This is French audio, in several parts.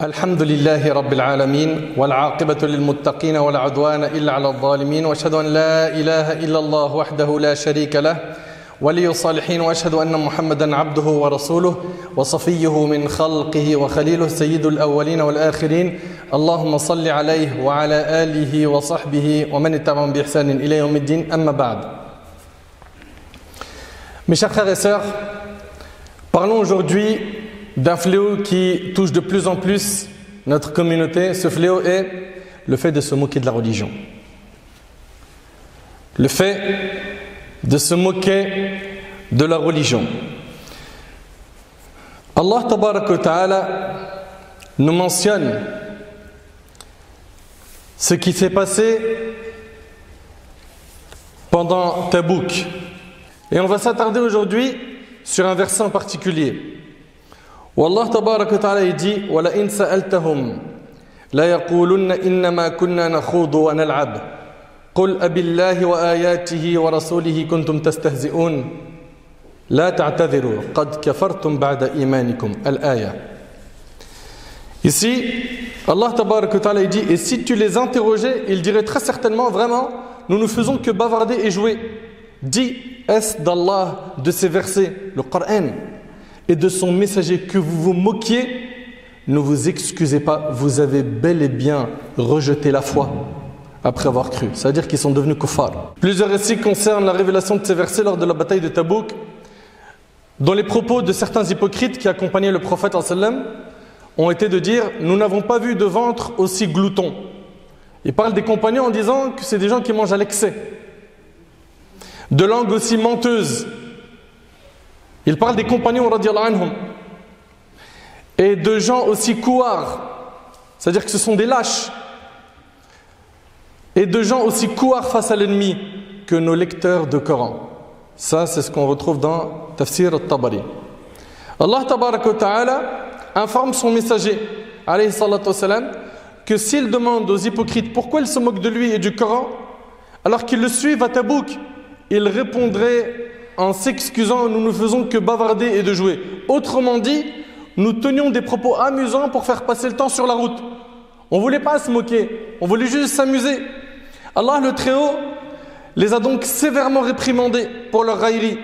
الحمد لله رب العالمين والعاقبة للمتقين ولا عدوان إلا على الظالمين وأشهد أن لا إله إلا الله وحده لا شريك له ولي الصالحين وأشهد أن محمدا عبده ورسوله وصفيه من خلقه وخليله سيد الأولين والآخرين اللهم صل عليه وعلى آله وصحبه ومن اتبعهم بإحسان إلى يوم الدين أما بعد. Mes chers frères et sœurs, parlons aujourd'hui d'un fléau qui touche de plus en plus notre communauté. Ce fléau est le fait de se moquer de la religion. Le fait de se moquer de la religion. Allah Tabarak wa Ta'ala nous mentionne ce qui s'est passé pendant Tabouk. Et on va s'attarder aujourd'hui sur un verset en particulier. والله تبارك وتعالى يجي ولئن سألتهم لا يقولن إنما كنا نخوض ونلعب قل أبالله وآياته ورسوله كنتم تستهزئون لا تعتذروا قد كفرتم بعد إيمانكم الآية. Ici, Allah Tabarak wa Ta'ala dit, et si tu les interrogeais, ils diraient très certainement, vraiment, nous ne faisons que bavarder et jouer. Dis, est-ce d'Allah, de ces versets, le Coran, et de son messager que vous vous moquiez, ne vous excusez pas, vous avez bel et bien rejeté la foi après avoir cru. C'est-à-dire qu'ils sont devenus kuffar. Plusieurs récits concernent la révélation de ces versets lors de la bataille de Tabouk, dont les propos de certains hypocrites qui accompagnaient le prophète sallam ont été de dire « Nous n'avons pas vu de ventre aussi glouton ». Ils parlent des compagnons en disant que c'est des gens qui mangent à l'excès, de langue aussi menteuse. Il parle des compagnons radiallahu anhum et de gens aussi couards, c'est-à-dire que ce sont des lâches, et de gens aussi couards face à l'ennemi que nos lecteurs de Coran. Ça, c'est ce qu'on retrouve dans Tafsir al-Tabari. Allah Tabarak wa Ta'ala informe son messager, alayhi salatu wassalam, que s'il demande aux hypocrites pourquoi ils se moquent de lui et du Coran, alors qu'ils le suivent à Tabouk, il répondrait en s'excusant, nous ne faisons que bavarder et de jouer. Autrement dit, nous tenions des propos amusants pour faire passer le temps sur la route. On ne voulait pas se moquer, on voulait juste s'amuser. Allah le Très-Haut les a donc sévèrement réprimandés pour leur raillerie.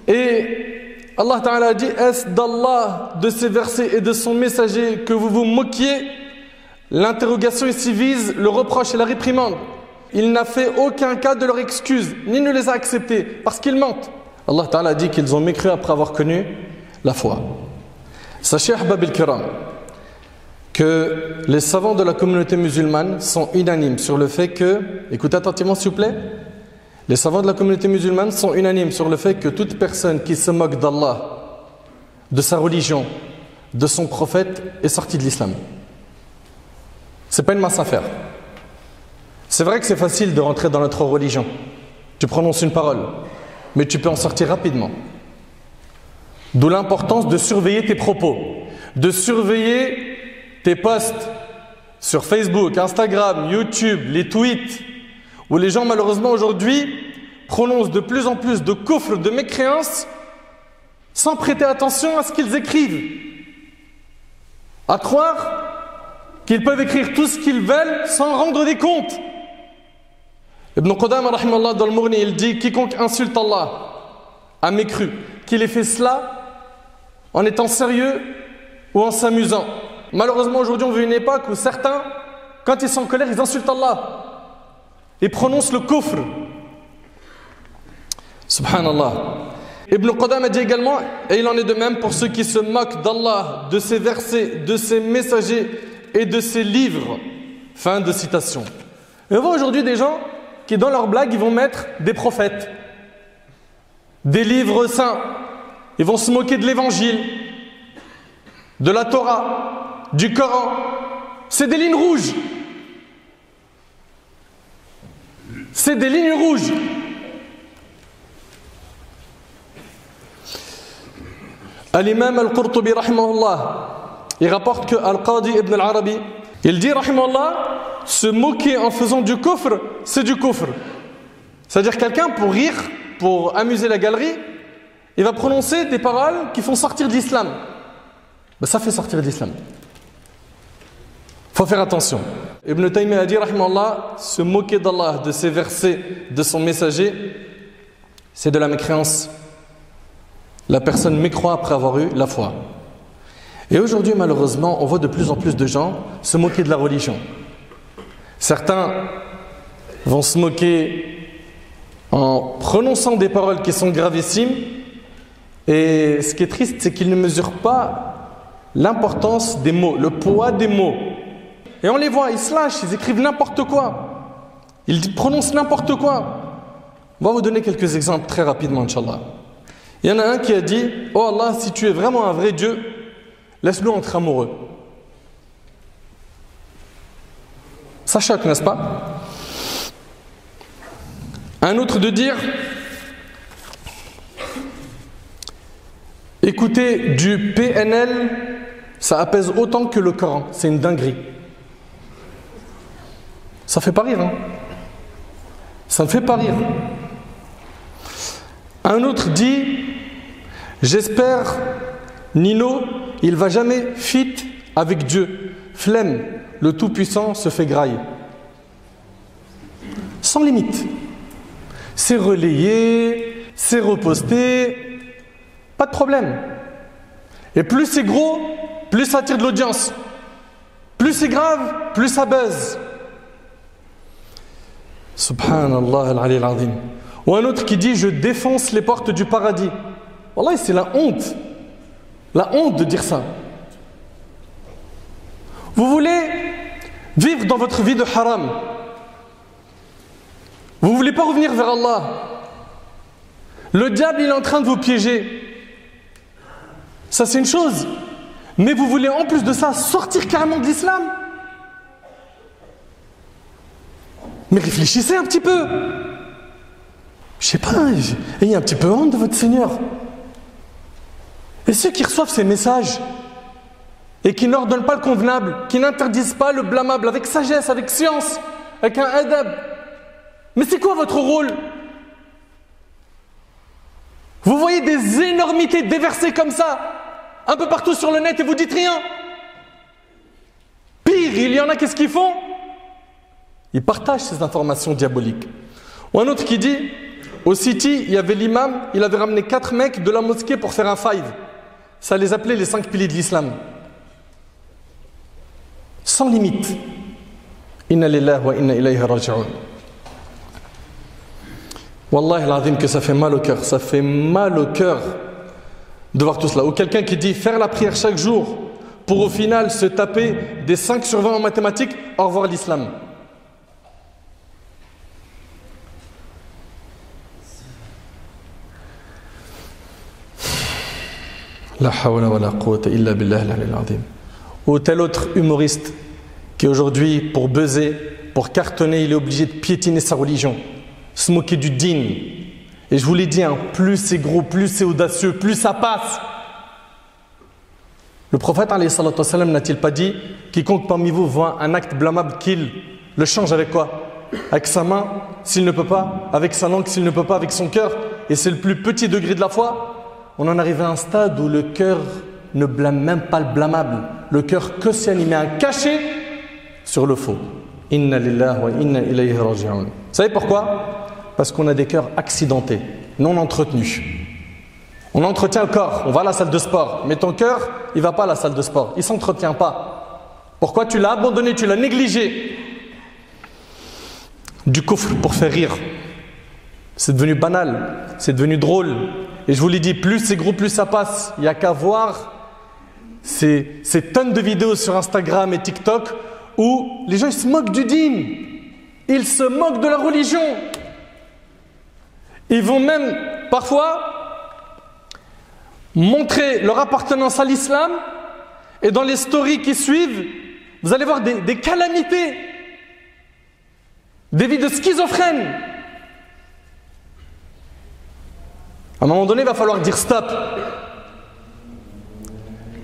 Et Allah Ta'ala a dit, est-ce d'Allah, de ses versets et de son messager que vous vous moquiez? L'interrogation ici vise le reproche et la réprimande. Il n'a fait aucun cas de leur excuse, ni ne les a acceptés, parce qu'ils mentent. Allah Ta'ala dit qu'ils ont mécru après avoir connu la foi. Sachez, Ahbab al-Kiram, que les savants de la communauté musulmane sont unanimes sur le fait que, écoutez attentivement s'il vous plaît, les savants de la communauté musulmane sont unanimes sur le fait que toute personne qui se moque d'Allah, de sa religion, de son prophète, est sortie de l'islam. C'est pas une mince affaire. C'est vrai que c'est facile de rentrer dans notre religion. Tu prononces une parole, mais tu peux en sortir rapidement. D'où l'importance de surveiller tes propos, de surveiller tes posts sur Facebook, Instagram, YouTube, les tweets, où les gens malheureusement aujourd'hui prononcent de plus en plus de kufr, de mécréance, sans prêter attention à ce qu'ils écrivent. À croire qu'ils peuvent écrire tout ce qu'ils veulent sans rendre des comptes. Ibn Qudama rahimallah dans le Mourni, il dit quiconque insulte Allah a mécru, qu'il ait fait cela en étant sérieux ou en s'amusant. Malheureusement aujourd'hui on vit une époque où certains, quand ils sont en colère, ils insultent Allah et prononcent le kufr. Subhanallah. Ibn Qudama dit également, et il en est de même pour ceux qui se moquent d'Allah, de ses versets, de ses messagers et de ses livres. Fin de citation. Et on voit aujourd'hui des gens qui dans leurs blagues ils vont mettre des prophètes, des livres saints, ils vont se moquer de l'évangile, de la Torah, du Coran. C'est des lignes rouges. C'est des lignes rouges. Al-Imam al-Qurtubi rahimahullah, il rapporte que Al-Qadi ibn al-Arabi, il dit rahimahullah, se moquer en faisant du kufr, c'est du kufr. C'est-à-dire quelqu'un pour rire, pour amuser la galerie, il va prononcer des paroles qui font sortir de l'islam. ben ça fait sortir de l'islam. Faut faire attention. Ibn Taymiyyah a dit, rahimahullah, se moquer d'Allah, de ses versets, de son messager, c'est de la mécréance. La personne mécroit après avoir eu la foi. Et aujourd'hui, malheureusement, on voit de plus en plus de gens se moquer de la religion. Certains vont se moquer en prononçant des paroles qui sont gravissimes. Et ce qui est triste, c'est qu'ils ne mesurent pas l'importance des mots, le poids des mots. Et on les voit, ils se lâchent, ils écrivent n'importe quoi. Ils prononcent n'importe quoi. On va vous donner quelques exemples très rapidement, Inch'Allah. Il y en a un qui a dit, « Oh Allah, si tu es vraiment un vrai Dieu, laisse-nous être amoureux. » Ça choque, n'est-ce pas? Un autre de dire, écoutez du PNL, ça apaise autant que le Coran. C'est une dinguerie. Ça fait pas rire, hein? Ça ne fait pas rire. Un autre dit, j'espère, Nino, il va jamais fit avec Dieu. Flemme, le Tout-Puissant se fait grailler. Sans limite. C'est relayé, c'est reposté, pas de problème. Et plus c'est gros, plus ça attire de l'audience. Plus c'est grave, plus ça buzz. Subhanallah al-Ali al-Azim. Ou un autre qui dit, je défonce les portes du paradis. Wallah, c'est la honte. La honte de dire ça. Vous voulez vivre dans votre vie de haram. Vous ne voulez pas revenir vers Allah. Le diable, il est en train de vous piéger. Ça, c'est une chose. Mais vous voulez en plus de ça sortir carrément de l'islam. Mais réfléchissez un petit peu. Je sais pas, ayez un petit peu honte de votre Seigneur. Et ceux qui reçoivent ces messages et qui n'ordonnent pas le convenable, qui n'interdisent pas le blâmable avec sagesse, avec science, avec un adab, mais c'est quoi votre rôle? Vous voyez des énormités déversées comme ça, un peu partout sur le net et vous dites rien. Pire, il y en a, qu'est-ce qu'ils font? Ils partagent ces informations diaboliques. Ou un autre qui dit, au City, il y avait l'imam, il avait ramené 4 mecs de la mosquée pour faire un five. Ça les appelait les 5 piliers de l'islam. Sans limite. Inna lillahi wa inna ilayhi raji'un. Wallahi al-azim que ça fait mal au cœur. Ça fait mal au cœur de voir tout cela. Ou quelqu'un qui dit faire la prière chaque jour pour au final se taper des 5 sur 20 en mathématiques, au revoir l'islam. La hawla wa la quwwata illa billah al-ali al-azim. Ou tel autre humoriste qui aujourd'hui, pour buzzer, pour cartonner, il est obligé de piétiner sa religion, se moquer du dîn. Et je vous l'ai dit, hein, plus c'est gros, plus c'est audacieux, plus ça passe. Le prophète alayhi salatu wassalam n'a-t-il pas dit, quiconque parmi vous voit un acte blâmable, qu'il le change avec quoi? Avec sa main, s'il ne peut pas, avec sa langue, s'il ne peut pas, avec son cœur. Et c'est le plus petit degré de la foi. On en arrive à un stade où le cœur ne blâme même pas le blâmable. Le cœur que si il met un cachet sur le faux. Inna lillahi wa inna ilayhi raji'un. Vous savez pourquoi? Parce qu'on a des cœurs accidentés, non entretenus. On entretient le corps, on va à la salle de sport. Mais ton cœur, il ne va pas à la salle de sport. Il ne s'entretient pas. Pourquoi? Tu l'as abandonné, tu l'as négligé. Du kufr pour faire rire. C'est devenu banal, c'est devenu drôle. Et je vous l'ai dit, plus c'est gros, plus ça passe. Il n'y a qu'à voir ces tonnes de vidéos sur Instagram et TikTok où les gens ils se moquent du dîn. Ils se moquent de la religion. Ils vont même parfois montrer leur appartenance à l'islam. Et dans les stories qui suivent, vous allez voir des calamités. Des vies de schizophrènes. À un moment donné, il va falloir dire stop.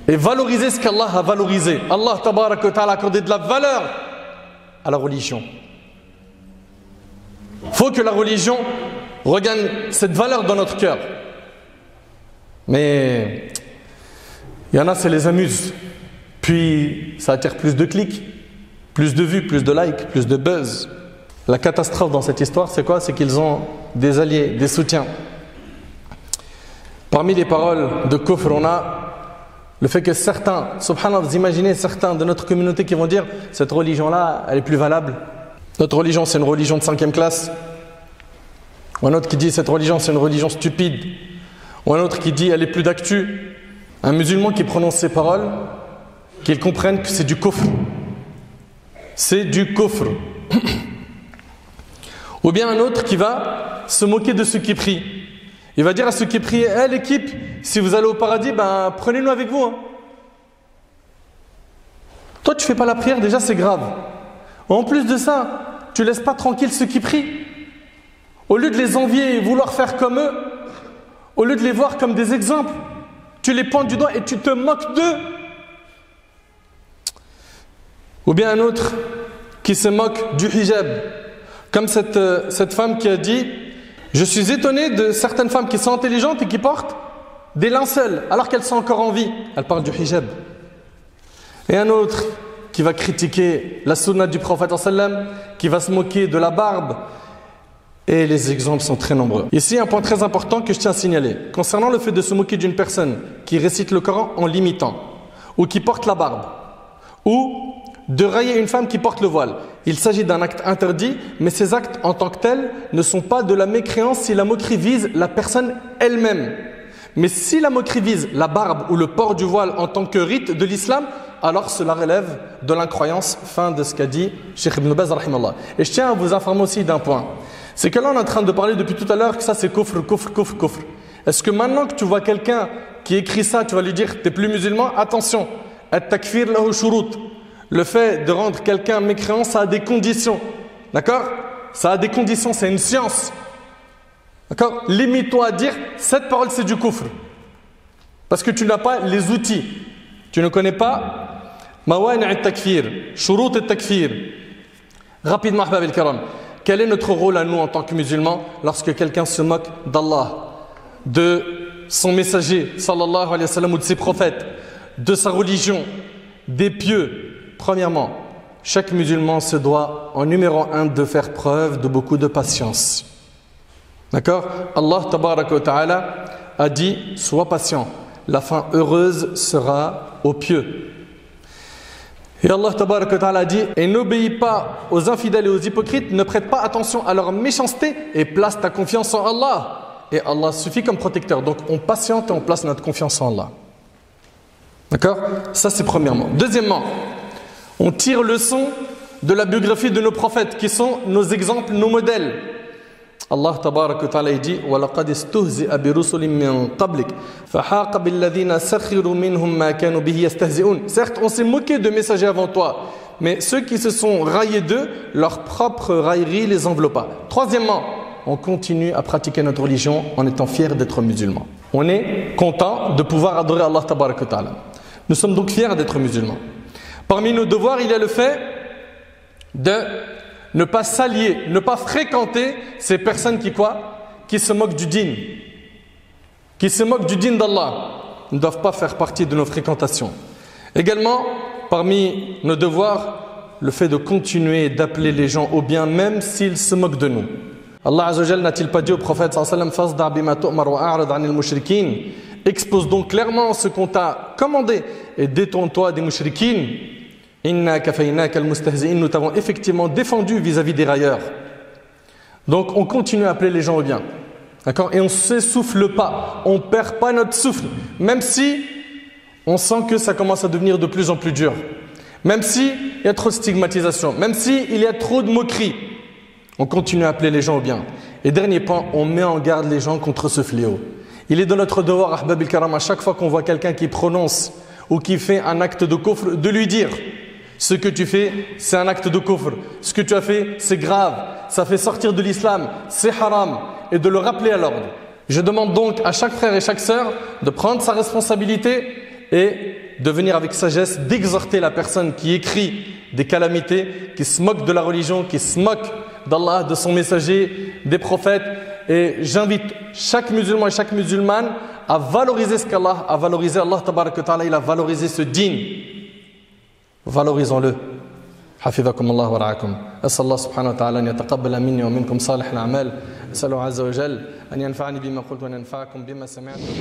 Et valoriser ce qu'Allah a valorisé. Allah tabarak wa ta'ala a accordé de la valeur à la religion. Il faut que la religion regagne cette valeur dans notre cœur. Mais Il y en a, ça les amuse. Puis ça attire plus de clics, plus de vues, plus de likes, plus de buzz. La catastrophe dans cette histoire, c'est quoi? C'est qu'ils ont des alliés, des soutiens. Parmi les paroles de kufr, on a le fait que certains, subhanallah, vous imaginez certains de notre communauté qui vont dire cette religion-là, elle est plus valable. Notre religion, c'est une religion de 5e classe. Ou un autre qui dit cette religion, c'est une religion stupide. Ou un autre qui dit elle est plus d'actu. Un musulman qui prononce ces paroles, qu'il comprenne que c'est du kufr. C'est du kufr. Ou bien un autre qui va se moquer de ceux qui prient. Il va dire à ceux qui prient, l'équipe, si vous allez au paradis, prenez-nous avec vous. Hein. Toi, tu fais pas la prière, déjà c'est grave. En plus de ça, tu laisses pas tranquille ceux qui prient. Au lieu de les envier et vouloir faire comme eux, au lieu de les voir comme des exemples, tu les pointes du doigt et tu te moques d'eux. Ou bien un autre qui se moque du hijab. Comme cette femme qui a dit « Je suis étonné de certaines femmes qui sont intelligentes et qui portent des linceuls alors qu'elles sont encore en vie. » Elle parle du hijab. Et un autre qui va critiquer la sunna du prophète sallam, qui va se moquer de la barbe. Et les exemples sont très nombreux. Ici, un point très important que je tiens à signaler. Concernant le fait de se moquer d'une personne qui récite le Coran en l'imitant, ou qui porte la barbe, ou de railler une femme qui porte le voile. Il s'agit d'un acte interdit, mais ces actes en tant que tels ne sont pas de la mécréance si la moquerie vise la personne elle-même. Mais si la moquerie vise la barbe ou le port du voile en tant que rite de l'islam, alors cela relève de l'incroyance. Fin de ce qu'a dit Cheikh Ibn Baz rahimallah. Et je tiens à vous informer aussi d'un point. C'est que là on est en train de parler depuis tout à l'heure que ça c'est kufr, kufr, kufr, kufr. Est-ce que maintenant que tu vois quelqu'un qui écrit ça, tu vas lui dire t'es plus musulman? Attention, at-takfir lahu shurut. Le fait de rendre quelqu'un mécréant, ça a des conditions. D'accord? Ça a des conditions, c'est une science. D'accord? Limite-toi à dire cette parole c'est du kufr. Parce que tu n'as pas les outils. Tu ne connais pas mawani' at-takfir, shurut at-takfir. Rapidement, ahbab al-kiram. Quel est notre rôle à nous en tant que musulmans lorsque quelqu'un se moque d'Allah, de son messager, sallallahu alayhi wa sallam, ou de ses prophètes, de sa religion, des pieux? Premièrement, chaque musulman se doit, en numéro 1, de faire preuve de beaucoup de patience. D'accord? Allah tabaraka wa ta'ala a dit, sois patient, la fin heureuse sera aux pieux. Et Allah tabaraka wa ta'ala a dit, et n'obéis pas aux infidèles et aux hypocrites, ne prête pas attention à leur méchanceté et place ta confiance en Allah. Et Allah suffit comme protecteur. Donc on patiente et on place notre confiance en Allah. D'accord? Ça c'est premièrement. Deuxièmement, on tire leçon de la biographie de nos prophètes qui sont nos exemples, nos modèles. Allah tabaraka wa ta'ala dit وَلَقَدْ اسْتُهْزِئَ بِرُسُلٍ مِّن قَبْلِكَ فَحَاقَ بِالَّذِينَ سَخِرُوا مِنْهُمْ مَا كَانُوا بِهِ يَسْتَهْزِئُونَ. Certes, on s'est moqué de messagers avant toi, mais ceux qui se sont raillés d'eux, leur propre raillerie les enveloppa. Troisièmement, on continue à pratiquer notre religion en étant fiers d'être musulmans. On est content de pouvoir adorer Allah tabaraka wa ta'ala. Nous sommes donc fiers d'être musulmans. Parmi nos devoirs, il y a le fait de ne pas s'allier, ne pas fréquenter ces personnes qui se moquent du dîn. Qui se moquent du dîn d'Allah. Ne doivent pas faire partie de nos fréquentations. Également, parmi nos devoirs, le fait de continuer d'appeler les gens au bien, même s'ils se moquent de nous. Allah Azza wa Jalla n'a-t-il pas dit au prophète sallallahu alayhi wa sallam, Fasda' bima tu'mar wa a'rid 'anil mushrikin. Expose donc clairement ce qu'on t'a commandé et détourne-toi des mushrikines. Inna kafaynaka al-mustahzi'in. Nous t'avons effectivement défendu vis-à-vis des railleurs. Donc on continue à appeler les gens au bien. D'accord? Et on ne s'essouffle pas. On ne perd pas notre souffle. Même si on sent que ça commence à devenir de plus en plus dur. Même si il y a trop de stigmatisation. Même si il y a trop de moqueries. On continue à appeler les gens au bien. Et dernier point, on met en garde les gens contre ce fléau. Il est de notre devoir, ahbab al-kiram, à chaque fois qu'on voit quelqu'un qui prononce ou qui fait un acte de kufr, de lui dire ce que tu fais, c'est un acte de kufr. Ce que tu as fait, c'est grave. Ça fait sortir de l'islam. C'est haram. Et de le rappeler à l'ordre. Je demande donc à chaque frère et chaque sœur de prendre sa responsabilité et de venir avec sagesse, d'exhorter la personne qui écrit des calamités, qui se moque de la religion, qui se moque d'Allah, de son messager, des prophètes. Et j'invite chaque musulman et chaque musulmane à valoriser ce qu'Allah a valorisé. Allah tabarak wa ta'ala, il a valorisé ce din. Valorisons-le. حفظكم الله ورعاكم. أسأل الله سبحانه وتعالى أن يتقبل مني ومنكم صالح الأعمال. أسأله عز وجل أن ينفعني بما قلت وأن ينفعكم بما سمعتم.